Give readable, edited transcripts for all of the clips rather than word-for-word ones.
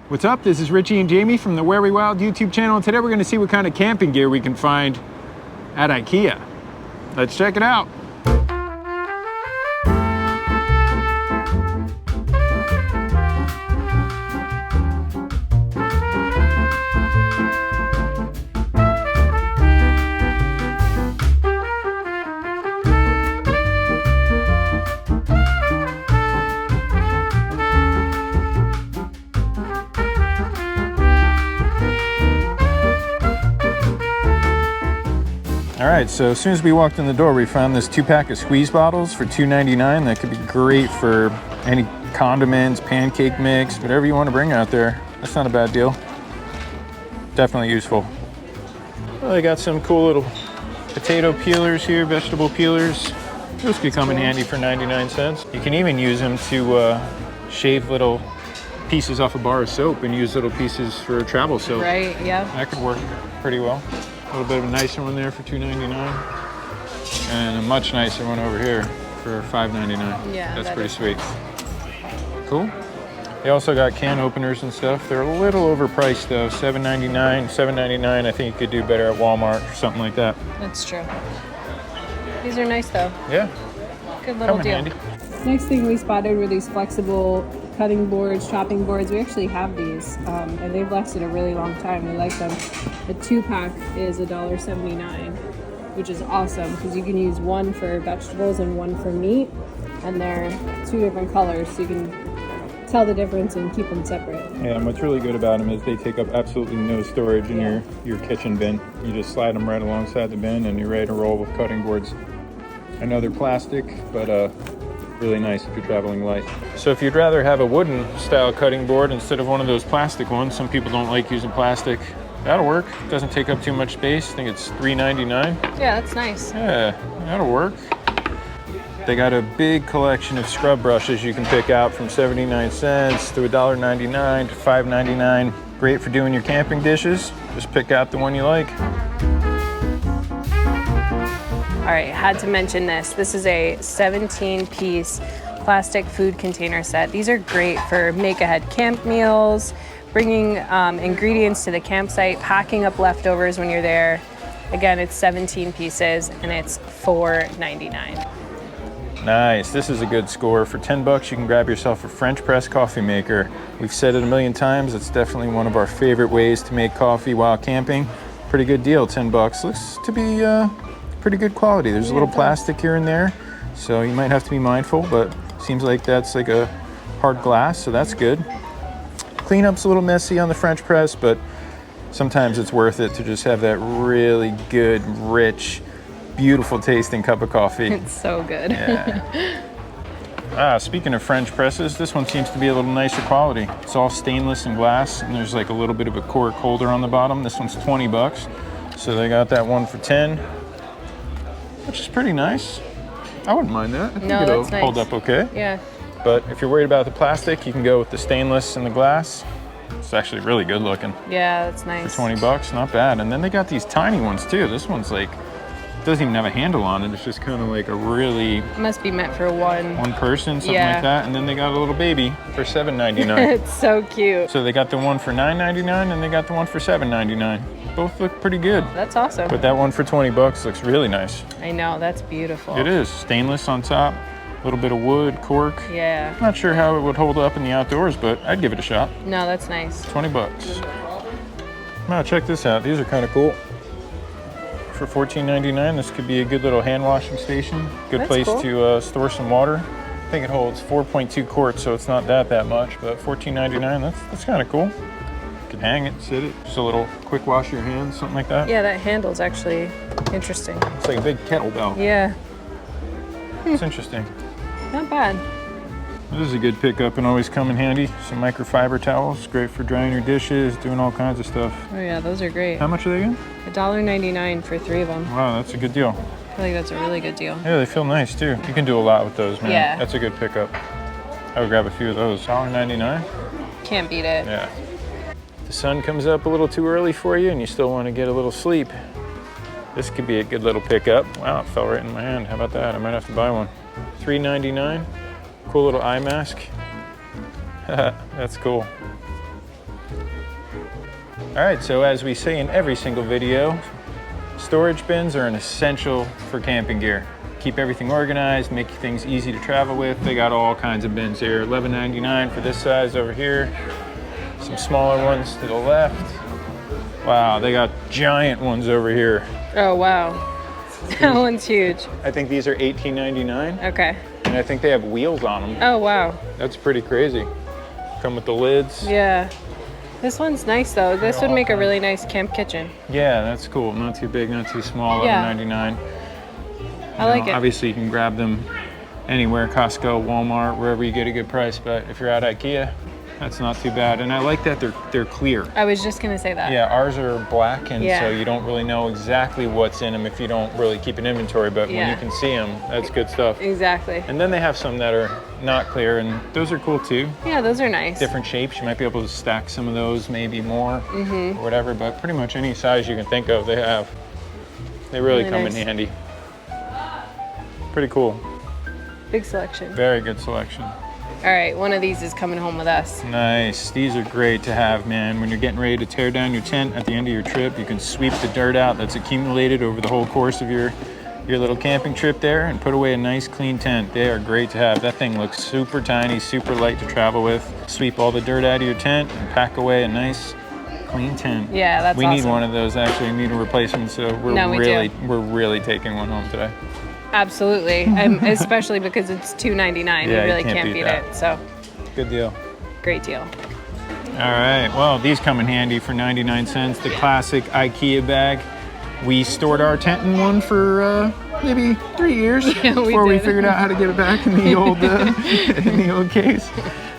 What's up? This is Richie and Jamie from the Very Wild YouTube channel, and today we're going to see what kind of camping gear we can find at Ikea. Let's check it out. All right, so as soon as we walked in the door, we found this 2-pack of squeeze bottles for $2.99. That could be great for any condiments, pancake mix, whatever you want to bring out there. That's not a bad deal. Definitely useful. Well, they got some cool little potato peelers here, vegetable peelers. Those could come in handy for 99 cents. You can even use them to shave little pieces off a bar of soap and use little pieces for travel soap. Right, yeah. That could work pretty well. A little bit of a nicer one there for $2.99, and a much nicer one over here for $5.99. Yeah, that's pretty sweet. Cool. They also got can openers and stuff. They're a little overpriced though. $7.99, $7.99. I think you could do better at Walmart or something like that. That's true. These are nice though. Yeah. Good little deal. Handy. Next thing we spotted were these flexible cutting boards, chopping boards. We actually have these, and they've lasted a really long time. We like them. The 2-pack is $1.79, which is awesome because you can use one for vegetables and one for meat, and they're 2 different colors, so you can tell the difference and keep them separate. Yeah, and what's really good about them is they take up absolutely no storage in your kitchen bin. You just slide them right alongside the bin and you're ready to roll with cutting boards. I know they're plastic, but really nice if you're traveling light. So if you'd rather have a wooden style cutting board instead of one of those plastic ones, some people don't like using plastic, that'll work. It doesn't take up too much space. I think it's $3.99. Yeah, that's nice. Yeah, that'll work. They got a big collection of scrub brushes you can pick out from 79 cents to $1.99 to $5.99. Great for doing your camping dishes. Just pick out the one you like. All right, had to mention this. This is a 17-piece plastic food container set. These are great for make-ahead camp meals, bringing ingredients to the campsite, packing up leftovers when you're there. Again, it's 17 pieces and it's $4.99. Nice, this is a good score. For 10 bucks, you can grab yourself a French press coffee maker. We've said it a million times, it's definitely one of our favorite ways to make coffee while camping. Pretty good deal, 10 bucks. Looks to be pretty good quality. There's a little plastic here and there, so you might have to be mindful, but seems like that's like a hard glass, so that's good. Cleanup's a little messy on the French press, but sometimes it's worth it to just have that really good, rich, beautiful tasting cup of coffee. It's so good. Yeah. Speaking of French presses, this one seems to be a little nicer quality. It's all stainless and glass, and there's like a little bit of a cork holder on the bottom. This one's 20 bucks. So they got that one for 10, which is pretty nice. I wouldn't mind that. I think it'll hold up okay. Yeah. But if you're worried about the plastic, you can go with the stainless and the glass. It's actually really good looking. Yeah, that's nice. For 20 bucks, not bad. And then they got these tiny ones too. This one's like, doesn't even have a handle on it. It's just kind of like a really... It must be meant for one person, something like that. And then they got a little baby for $7.99. It's so cute. So they got the one for $9.99 and they got the one for $7.99. Both look pretty good. That's awesome. But that one for 20 bucks looks really nice. I know, that's beautiful. It is. Stainless on top, a little bit of wood, cork. Yeah. Not sure how it would hold up in the outdoors, but I'd give it a shot. No, that's nice. 20 bucks. Now check this out. These are kind of cool. For $14.99, this could be a good little hand washing station. Good place to store some water. I think it holds 4.2 quarts, so it's not that much, but $14.99, that's kind of cool. You can hang it, sit it. Just a little quick wash your hands, something like that. Yeah, that handle's actually interesting. It's like a big kettlebell. Yeah. It's interesting. Not bad. This is a good pickup and always come in handy. Some microfiber towels, great for drying your dishes, doing all kinds of stuff. Oh yeah, those are great. How much are they again? $1.99 for 3 of them. Wow, that's a good deal. I feel like that's a really good deal. Yeah, they feel nice too. You can do a lot with those, man. Yeah. That's a good pickup. I would grab a few of those. $1.99? Can't beat it. Yeah. The sun comes up a little too early for you and you still want to get a little sleep. This could be a good little pickup. Wow, it fell right in my hand. How about that? I might have to buy one. $3.99. Cool little eye mask. That's cool. All right, so as we say in every single video, storage bins are an essential for camping gear. Keep everything organized, make things easy to travel with. They got all kinds of bins here. $11.99 for this size over here. Some smaller ones to the left. Wow, they got giant ones over here. Oh, wow. That one's huge. I think these are $18.99. Okay. And I think they have wheels on them. Oh, wow. That's pretty crazy. Come with the lids. Yeah. This one's nice though. This would make a really nice camp kitchen. Yeah, that's cool. Not too big, not too small. Yeah. $11.99. I like it. Obviously, you can grab them anywhere, Costco, Walmart, wherever you get a good price. But if you're at Ikea, that's not too bad. And I like that they're clear. I was just gonna say that. Yeah, ours are black, and Yeah. so you don't really know exactly what's in them if you don't really keep an inventory. But when Yeah. you can see them, that's good stuff. Exactly. And then they have some that are not clear, and those are cool too. Yeah, those are nice. Different shapes. You might be able to stack some of those, maybe more, or whatever. But pretty much any size you can think of, they have. They really come nice. in handy. Pretty cool. Big selection. Very good selection. All right, one of these is coming home with us. Nice. These are great to have, man. When you're getting ready to tear down your tent at the end of your trip, you can sweep the dirt out that's accumulated over the whole course of your little camping trip there and put away a nice clean tent. They are great to have. That thing looks super tiny, super light to travel with. Sweep all the dirt out of your tent and pack away a nice clean tent. Yeah, that's We awesome. need one of those actually. We need a replacement, so No, we do. we're really taking one home today. Absolutely, especially because it's $2.99. Yeah, you really you can't can't beat beat that. it. So, Good deal. great deal. All right, well, these come in handy for 99 cents. The classic IKEA bag. We stored our tent in one for maybe 3 years before we did. figured out how to get it back in the old in the old case.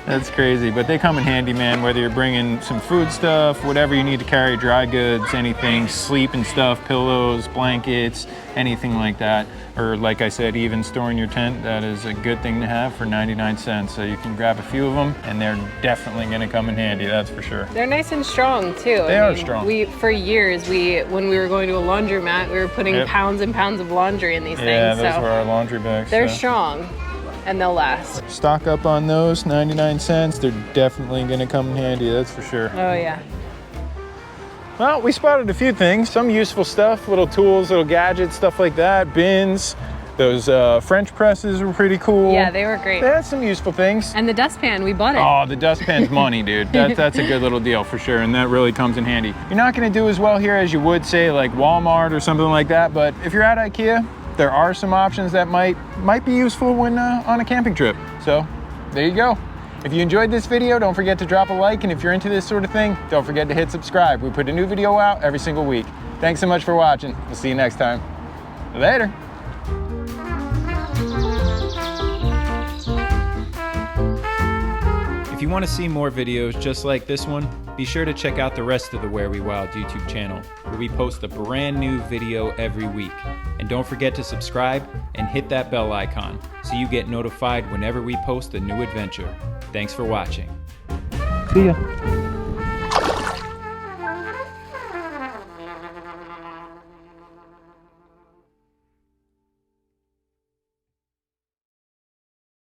That's crazy, but they come in handy, man, whether you're bringing some food stuff, whatever you need to carry, dry goods, anything, sleeping stuff, pillows, blankets, anything like that. Or like I said, even storing your tent, that is a good thing to have for 99 cents. So you can grab a few of them and they're definitely gonna come in handy, that's for sure. They're nice and strong too. They are strong. For years, when we were going to a laundromat, we were putting Yep. pounds and pounds of laundry in these Yeah, things. those So were our laundry bags. they're so. strong and they'll last. Stock up on those, 99 cents. They're definitely gonna come in handy, that's for sure. Oh yeah. Well, we spotted a few things, some useful stuff, little tools, little gadgets, stuff like that, bins. Those French presses were pretty cool. Yeah, they were great. They had some useful things. And the dustpan, we bought it. Oh, the dustpan's money, dude. That's a good little deal for sure, and that really comes in handy. You're not gonna do as well here as you would, say, like Walmart or something like that, but if you're at Ikea, there are some options that might be useful when on a camping trip. So, there you go. If you enjoyed this video, don't forget to drop a like, and if you're into this sort of thing, don't forget to hit subscribe. We put a new video out every single week. Thanks so much for watching. We'll see you next time. Later. If you want to see more videos just like this one, be sure to check out the rest of the Where We Wild YouTube channel, where we post a brand new video every week. And don't forget to subscribe and hit that bell icon so you get notified whenever we post a new adventure. Thanks for watching. See ya.